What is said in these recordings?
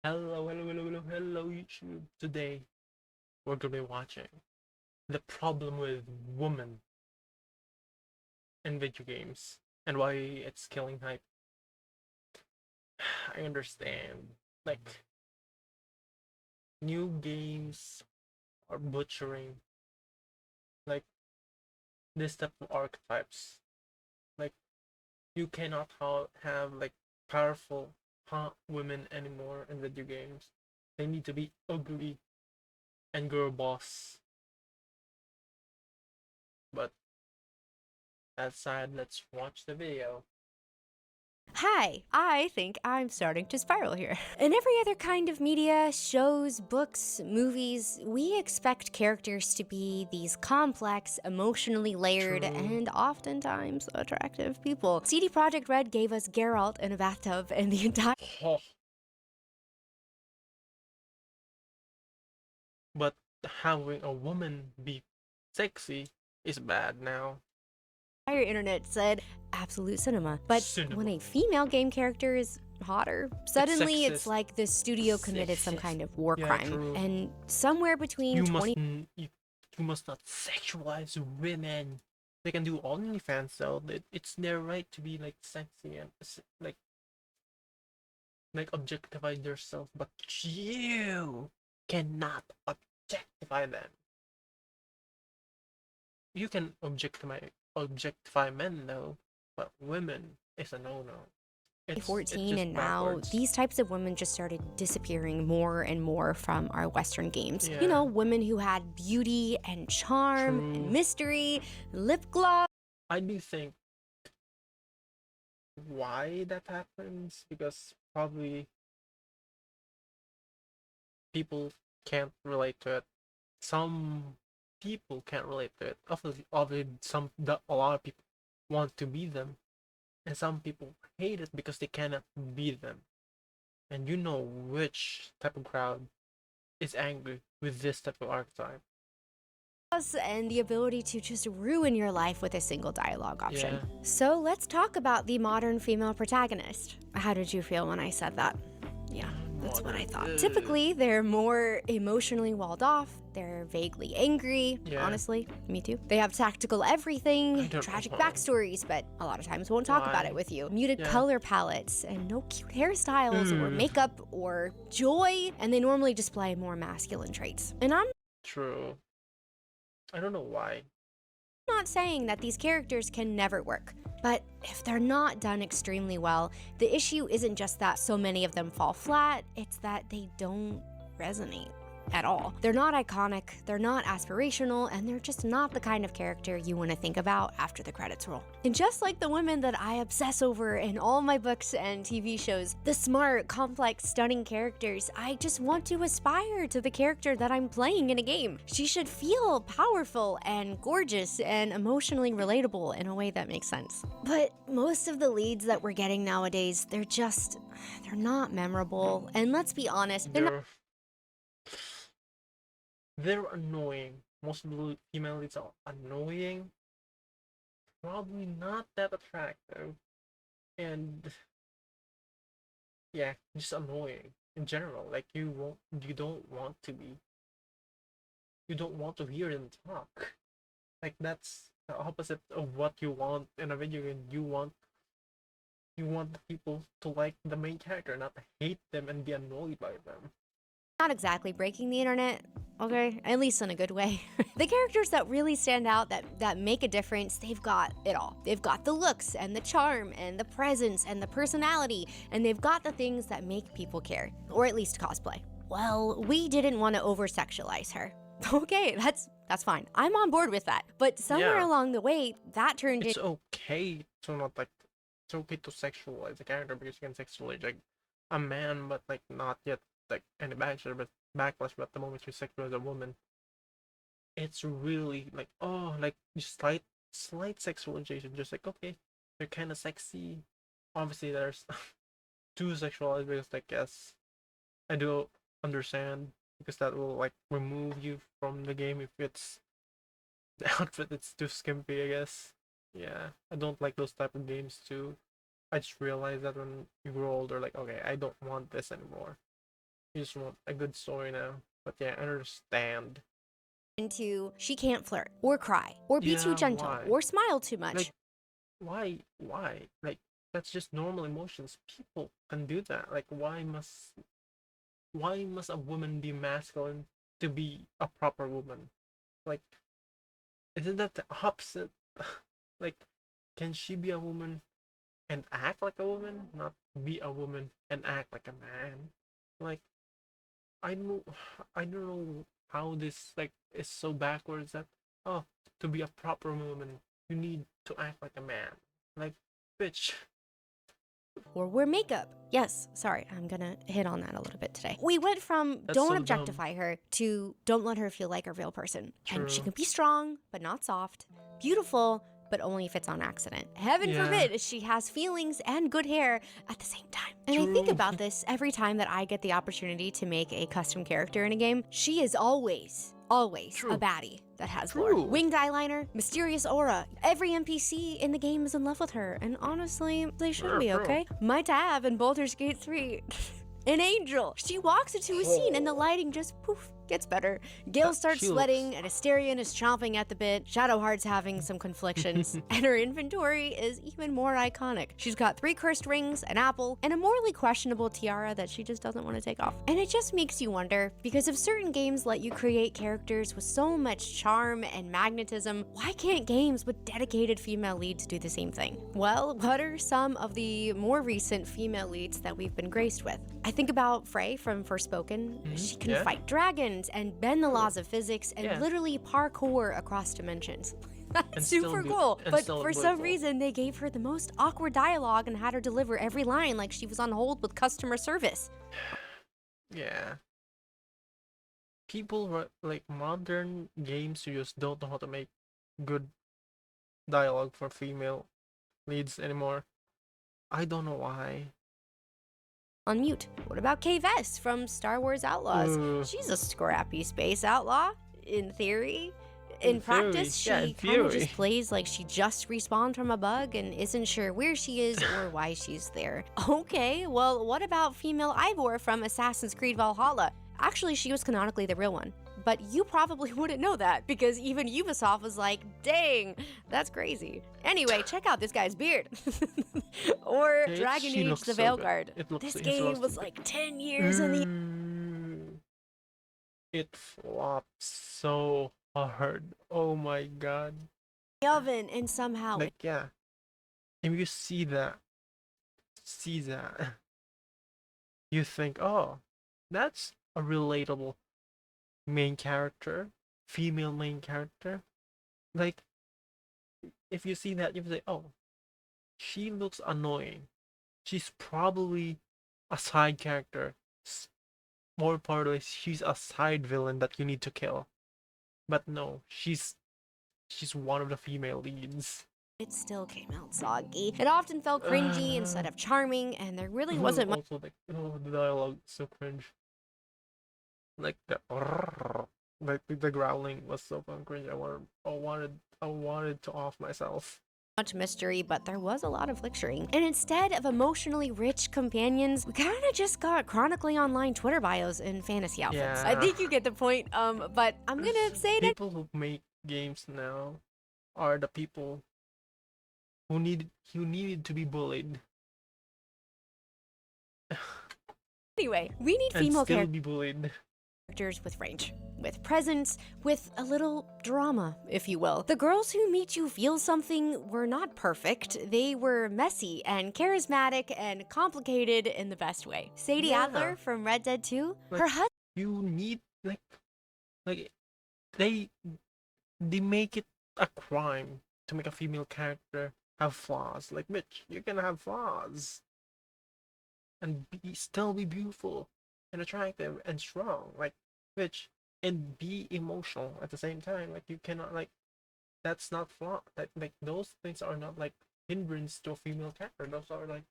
Hello, YouTube. Today, we're gonna be watching the problem with women in video games and why it's killing hype. I understand. Like, new games are butchering, like, this type of archetypes. Like, you cannot have, like, powerful, hot women anymore in video games. They need to be ugly and girl boss. But that side, let's watch the video. Hi, I think I'm starting to spiral here. In every other kind of media, shows, books, movies, we expect characters to be these complex, emotionally layered, True. and oftentimes attractive people. CD Projekt Red gave us Geralt in a bathtub, and the entire Oh, but having a woman be sexy is bad now. internet said absolute cinema. But when Cinema. a female game character is hotter, It's suddenly it's sexist. like the studio committed some Sexist. kind of war Yeah, crime. true. And somewhere between You 20 must you must not sexualize women. They can do OnlyFans though. It's their right to be like sexy and like objectify themselves, but you cannot objectify them. You can objectify men though, but women is a no. It's 2014 just and now, backwards. these types of women just started disappearing more and more from our Western games. You Yeah, know, women who had beauty and charm and true. mystery, lip gloss. I do think why that happens because probably people can't relate to it. Some people can't relate to it. Obviously, a lot of people want to be them, and some people hate it because they cannot be them. And you know which type of crowd is angry with this type of archetype. And the ability to just ruin your life with a single dialogue option. Yeah. So let's talk about the modern female protagonist. How did you feel when I said that? Yeah, that's what I Modern. thought. Typically, they're more emotionally walled off. They're vaguely angry. Yeah. Honestly, me too. They have tactical I everything, don't tragic know backstories, but a lot of times won't talk about it why. with you. Muted Yeah. color palettes and no cute hairstyles or Hmm. makeup or joy, and they normally display more masculine traits. And I'm True. I don't know why. not saying that these characters can never work, but if they're not done extremely well, the issue isn't just that so many of them fall flat, it's that they don't resonate at all. They're not iconic, they're not aspirational, and they're just not the kind of character you want to think about after the credits roll. And just like the women that I obsess over in all my books and TV shows, the smart, complex, stunning characters, I just want to aspire to the character that I'm playing in a game. She should feel powerful and gorgeous and emotionally relatable in a way that makes sense. But most of the leads that we're getting nowadays, they're not memorable. And let's be honest, they're not They're annoying. Most of the female leads are annoying. Probably not that attractive. And yeah, just annoying in general. Like you don't want to be. You don't want to hear them talk. Like that's the opposite of what you want in a video game. You want the people to like the main character, not to hate them and be annoyed by them. not exactly breaking the internet, okay? At least in a good way. The characters that really stand out, that make a difference, they've got it all. They've got the looks and the charm and the presence and the personality, and they've got the things that make people care, or at least cosplay. Well, we didn't want to over-sexualize her. Okay, that's fine. I'm on board with that. But somewhere Yeah, along the way, that turned it's okay to not like. It's okay to sexualize a character because you can sexualize like a man, but like not yet like any backlash. But the moment you sexualize a woman, it's really like oh like just slight sexualization. Just like okay, they're kind of sexy. Obviously, there's too sexualized because like yes, I do understand because that will like remove you from the game if it's the outfit it's too skimpy, I guess. Yeah, I don't like those type of games too. I just realized that when you grow older, like, okay, I don't want this anymore. You just want a good story now. But yeah, I understand. into she can't flirt or cry or be too Yeah, gentle why? or smile too Like, much. why? Why? Like, that's just normal emotions. People can do that. Like, why must a woman be masculine to be a proper woman? Like, isn't that the opposite? Like, can she be a woman and act like a woman, not be a woman and act like a man? Like, I don't, I don't know how this like is so backwards that oh, to be a proper woman, you need to act like a man. Like, bitch. Or wear makeup. Yes, sorry, I'm gonna hit on that a little bit today. We went from That's don't so dumb. objectify her to don't let her feel like a real person. And she True. can be strong, but not soft, beautiful, but only if it's on accident. Heaven Yeah. forbid she has feelings and good hair at the same time. And I think True. about this every time that I get the opportunity to make a custom character in a game. She is always a True. baddie that has lore. True. Winged eyeliner, mysterious aura. Every NPC in the game is in love with her, and honestly, they should be, True. okay? My tab in Baldur's Gate 3. An angel. She walks into a scene and the lighting just poof gets better. Gale starts She sweating, and Asterion is chomping at the bit. Shadowheart's having some conflictions, and her inventory is even more iconic. She's got 3 cursed rings, an apple, and a morally questionable tiara that she just doesn't want to take off. And it just makes you wonder, because if certain games let you create characters with so much charm and magnetism, why can't games with dedicated female leads do the same thing? Well, what are some of the more recent female leads that we've been graced with? I think about Frey from Forspoken. She can Yeah. fight dragons and bend the laws of physics and Yeah. literally parkour across dimensions. That's And still super do- cool. and But still for some beautiful. reason, they gave her the most awkward dialogue and had her deliver every line like she was on hold with customer service. Yeah. People like modern game studios don't know how to make good dialogue for female leads anymore. I don't know why. On mute. What about Kay Vess from Star Wars Outlaws? Ugh. She's a scrappy space outlaw, in theory. In In practice, theory, yeah, she in kind of theory. just plays like she just respawned from a bug and isn't sure where she is or why she's there. Okay, well, what about female Ivor from Assassin's Creed Valhalla? Actually, she was canonically the real one. But you probably wouldn't know that because even Ubisoft was like, dang, that's crazy. Anyway, check out this guy's beard. Or Yeah, Dragon she Age looks The so good. Veilguard. It looks. This It game looks was good. like 10 years in the It flopped so hard. Oh my god. oven and somehow Like yeah. If you see that, you think, oh, that's a relatable main character, female main character. Like if you see that, you say, oh, she looks annoying. She's probably a side character. More importantly, she's a side villain that you need to kill. But no, she's one of the female leads. it still came out soggy. It often felt cringy instead of charming, and there really wasn't much Also, like, oh, the dialogue is so cringe. Like the growling was so fun cringe. I wanted to off myself. mystery, but there was a lot of lecturing. And instead of emotionally rich companions, we kind of just got chronically online Twitter bios and fantasy outfits. I Yeah. think you get the point. But I'm gonna say it People who make games now are the people who needed to be bullied anyway. We need and female still characters. be bullied. With range, with presence, with a little drama, if you will. The girls who made you feel something were not perfect. They were messy and charismatic and complicated in the best way. Sadie Yeah. Adler from Red Dead 2, Like, her husband You need like they make it a crime to make a female character have flaws. Like Mitch, you can have flaws and still be beautiful and attractive and strong. Like Mitch, and be emotional at the same time. Like you cannot like that's not flaw. Like those things are not like hindrance to a female character. Those are like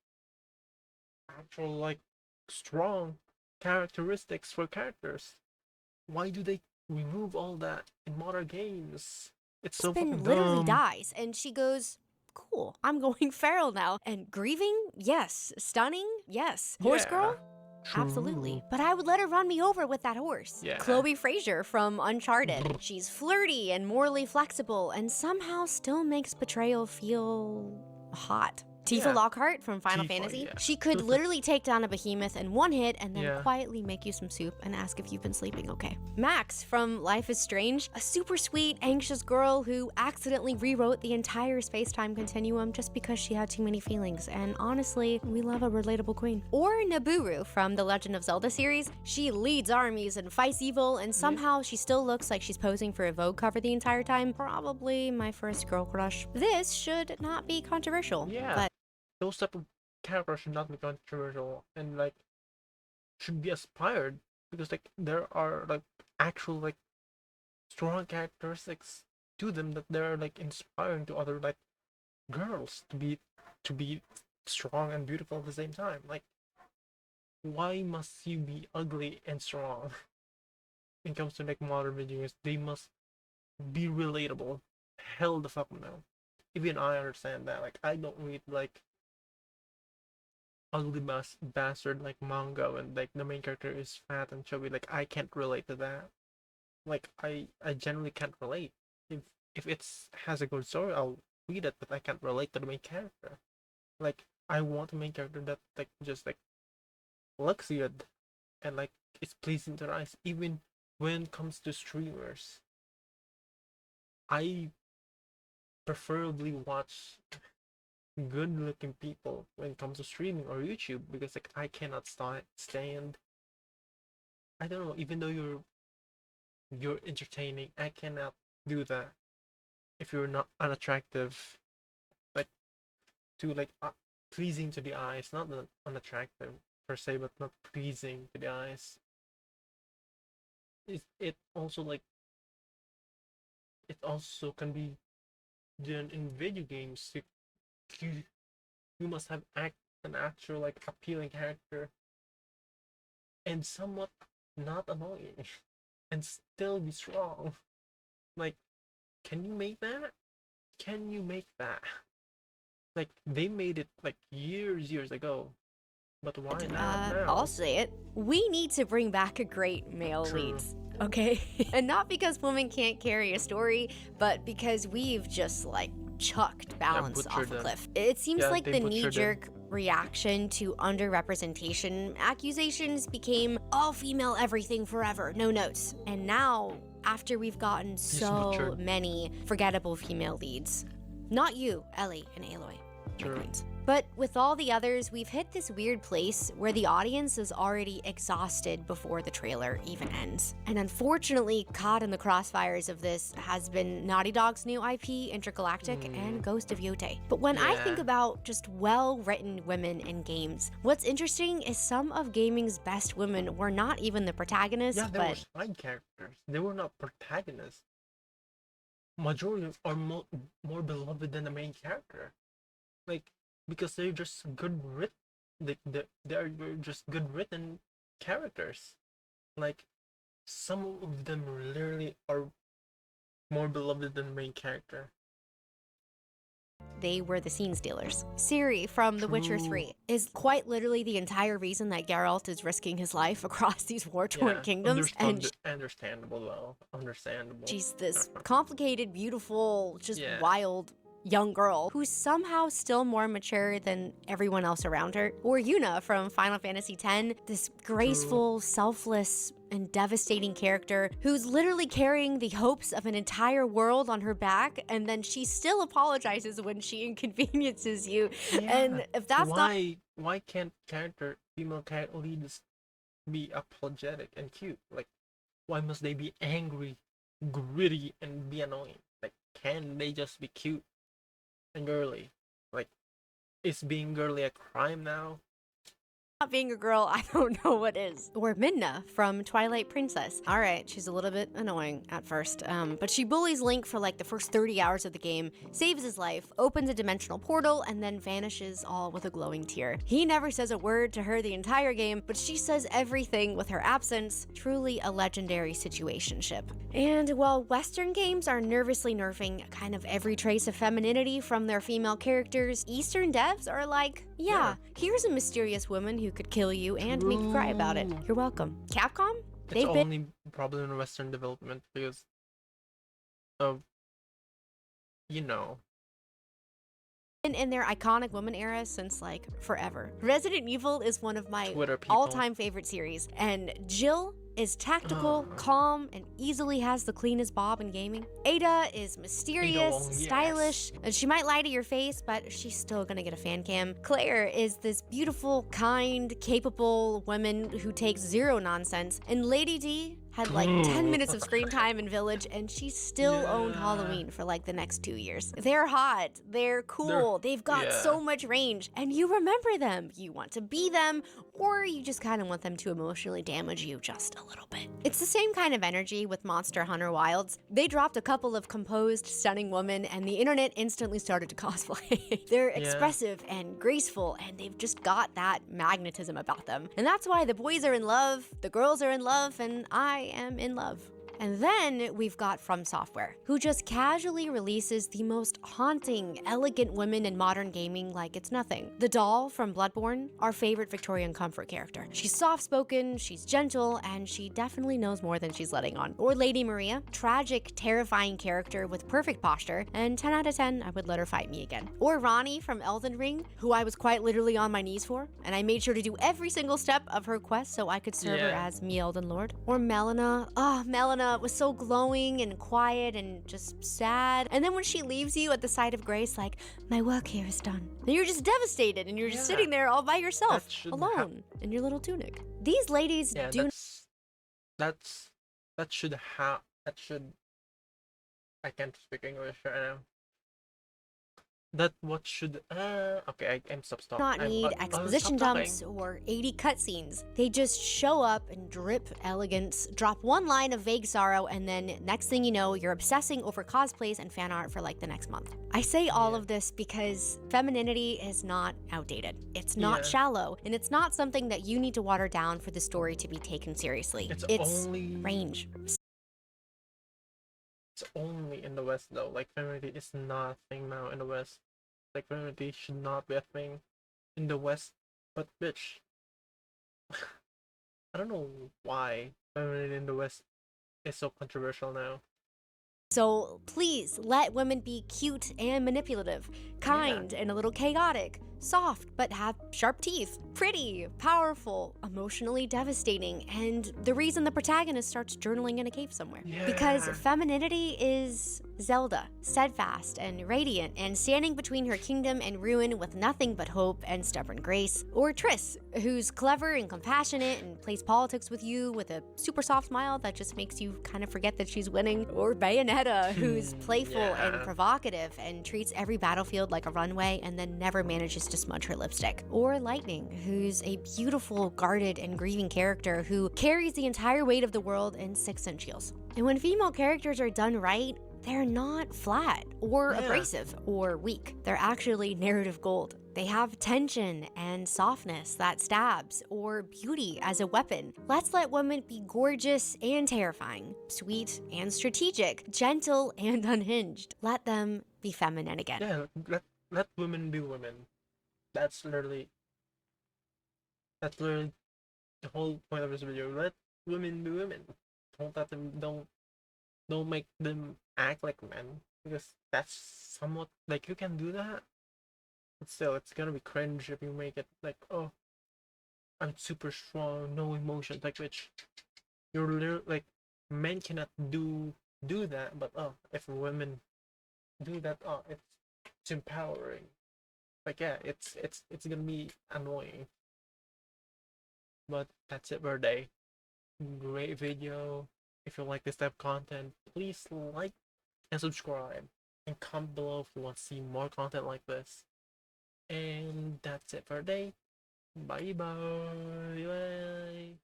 actual like strong characteristics for characters. Why do they remove all that in modern games? It's so fucking literally dumb. dies, and she goes, cool, I'm going feral now. And grieving? Yes. Stunning? Yes. Horse Yeah. girl? Absolutely. True. But I would let her run me over with that horse. Yeah. Chloe Frazer from Uncharted. She's flirty and morally flexible and somehow still makes betrayal feel hot. Tifa Yeah. Lockhart from Final Tifa, Fantasy. yeah. She could literally take down a behemoth in one hit and then Yeah. quietly make you some soup and ask if you've been sleeping okay. Max from Life is Strange, a super sweet, anxious girl who accidentally rewrote the entire space-time continuum just because she had too many feelings. And honestly, we love a relatable queen. Or Nabooru from the Legend of Zelda series. She leads armies and fights evil, and somehow she still looks like she's posing for a Vogue cover the entire time. Probably my first girl crush. This should not be controversial. Yeah. But those type of characters should not be controversial and like should be aspired, because like there are like actual like strong characteristics to them that they're like inspiring to other like girls to be strong and beautiful at the same time. Like, why must you be ugly and strong? When it comes to like modern video games, they must be relatable. Hell the fuck no. Even I understand that. Like, I don't read like ugly bastard like manga when like the main character is fat and chubby. Like, I can't relate to that. Like, I generally can't relate. If it's has a good story, I'll read it, but I can't relate to the main character. Like, I want a main character that like just like looks good and like it's pleasing to the eyes. Even when it comes to streamers, I preferably watch good looking people when it comes to streaming or YouTube, because like I cannot stand, I don't know, even though you're entertaining, I cannot do that if you're not unattractive, like to like pleasing to the eyes, not unattractive per se, but not pleasing to the eyes. It also like it also can be done in video games. You, you must have an actual like appealing character and somewhat not annoying and still be strong. Like, can you make that? Can you make that? Like, they made it like years ago, but why not now? I'll say it. We need to bring back a great male True. leads. Okay? And not because women can't carry a story, but because we've just like chucked balance off butchered a them. cliff. It seems Yeah, like they the butchered knee-jerk reaction to underrepresentation accusations became all female everything forever, no notes. And now, after we've gotten so butchered. many forgettable female leads, not you, Ellie and Aloy, my True. queens. But with all the others, we've hit this weird place where the audience is already exhausted before the trailer even ends. And unfortunately, caught in the crossfires of this has been Naughty Dog's new IP, Intergalactic, and Ghost of Yote. But when I think Yeah. about just well-written women in games, what's interesting is some of gaming's best women were not even the protagonists, Yeah, they were but side characters. They were not protagonists. Majority are more beloved than the main character. Like, because they're just good writ. They're just good written characters. Like, some of them literally are more beloved than the main character. they were the scene stealers. Ciri from The Witcher True. 3 is quite literally the entire reason that Geralt is risking his life across these war-torn kingdoms, and Understandable though. Understandable. she's this complicated, beautiful, just Yeah. wild young girl who's somehow still more mature than everyone else around her. Or Yuna from Final Fantasy X, this graceful, selfless, and devastating character who's literally carrying the hopes of an entire world on her back, and then she still apologizes when she inconveniences you. And if that's not why can't female character leads be apologetic and cute? Like, why must they be angry, gritty, and be annoying? Like, can they just be cute and girly? Like, is being girly a crime now? not being a girl, I don't know what is. Or Midna from Twilight Princess. All right, she's a little bit annoying at first, but she bullies Link for like the first 30 hours of the game, saves his life, opens a dimensional portal, and then vanishes all with a glowing tear. He never says a word to her the entire game, but she says everything with her absence. Truly a legendary situationship. And while Western games are nervously nerfing kind of every trace of femininity from their female characters, Eastern devs are like, yeah, here's a mysterious woman who who could kill you and make you cry about it. You're welcome. Capcom? It's only problem in Western development because of, you know. In their iconic woman era since like forever. Resident Evil is one of my Twitter people. all-time favorite series, and Jill is tactical, calm, and easily has the cleanest bob in gaming. Ada is mysterious, Ada, yes. stylish, and she might lie to your face, but she's still gonna get a fan cam. Claire is this beautiful, kind, capable woman who takes zero nonsense, and Lady D had like 10 minutes of screen time in Village, and she still owned Halloween for like the next 2 years. They're hot, they're cool, they've got so much range, and you remember them. You want to be them, or you just kind of want them to emotionally damage you just a little bit. It's the same kind of energy with Monster Hunter Wilds. They dropped a couple of composed, stunning women, and the internet instantly started to cosplay. They're expressive and graceful, and they've just got that magnetism about them. And that's why the boys are in love, the girls are in love, and I am in love. And then we've got From Software, who just casually releases the most haunting, elegant women in modern gaming like it's nothing. The doll from Bloodborne, our favorite Victorian comfort character. She's soft-spoken, she's gentle, and she definitely knows more than she's letting on. Or Lady Maria, tragic, terrifying character with perfect posture, and 10 out of 10, I would let her fight me again. Or Ronnie from Elden Ring, who I was quite literally on my knees for, and I made sure to do every single step of her quest so I could serve her as me Elden Lord. Or Melina. Melina was so glowing and quiet and just sad. And then when she leaves you at the side of Grace, like, my work here is done. And you're just devastated, and you're just sitting there all by yourself, alone, in your little tunic. These ladies do... That should... I can't speak English right now. That what should okay, I'm stop. Not need exposition dumps or 80 cutscenes. They just show up and drip elegance, drop one line of vague sorrow, and then next thing you know, you're obsessing over cosplays and fan art for like the next month. I say all of this because femininity is not outdated. It's not shallow, and it's not something that you need to water down for the story to be taken seriously. It's only range. It's only in the West though. Like, femininity is not a thing now in the West. Like, femininity should not be a thing in the West. But bitch, I don't know why femininity in the West is so controversial now. So please let women be cute and manipulative, kind and a little chaotic, soft but have sharp teeth, pretty, powerful, emotionally devastating, and the reason the protagonist starts journaling in a cave somewhere. Because femininity is Zelda, steadfast and radiant, and standing between her kingdom and ruin with nothing but hope and stubborn grace. Or Triss, who's clever and compassionate and plays politics with you with a super soft smile that just makes you kind of forget that she's winning. Or Bayonetta, who's playful and provocative and treats every battlefield like a runway and then never manages to smudge her lipstick. Or Lightning, who's a beautiful, guarded, and grieving character who carries the entire weight of the world in 6-inch heels. And when female characters are done right, they're not flat or abrasive or weak. They're actually narrative gold. They have tension and softness that stabs, or beauty as a weapon. Let's let women be gorgeous and terrifying, sweet and strategic, gentle and unhinged. Let them be feminine again. Yeah, let women be women. That's literally the whole point of this video. Let women be women. Don't make them act like men, because that's somewhat like, you can do that, but still it's gonna be cringe if you make it like, oh, I'm super strong, no emotions, like, which you're literally like, men cannot do that, but if women do that, it's empowering. Like, yeah, it's gonna be annoying. But that's it for today. Great video. If you like this type of content, please like and subscribe, and comment below if you want to see more content like this. And that's it for today. Bye bye.